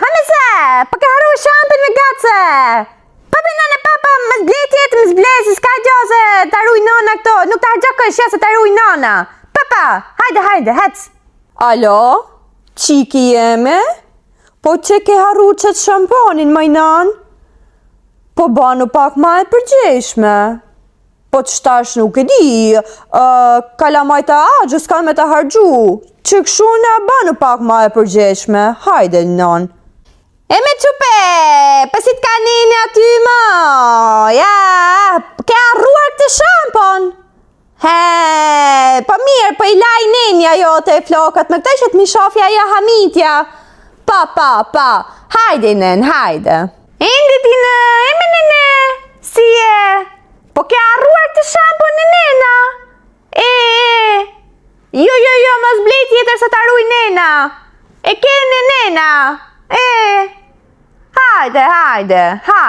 Hamese, pa ke haru shampin me gace. Papi nane papa, më zblet jetë, më zblet, s'ka gjose, ta ruj nana këto, nuk ta hargja këshja se ta ruj nana. Papa, hajde, hec. Alo, qiki jeme? Po që ke haru qëtë shamponin, majnan? Po banu pak ma e përgjeshme. Po të shtash nuk e di, kalamajta agjës kanë me të hargju. Që këshu në banu pak ma e përgjeshme, hajde non. E me qupe, pësit ka nini aty më, ja, ke arruar të shampon. Po mirë, po i laj ninja jote e flokat, me këta që të mi shofja jo hamitja. Pa, hajde nen, hajde. Indi ti në, eme nene, si e, po ke arruar të shampon në nena. Jo, mos blet tjetër se ta ruj nena. E ke në nena. Hajde, ha.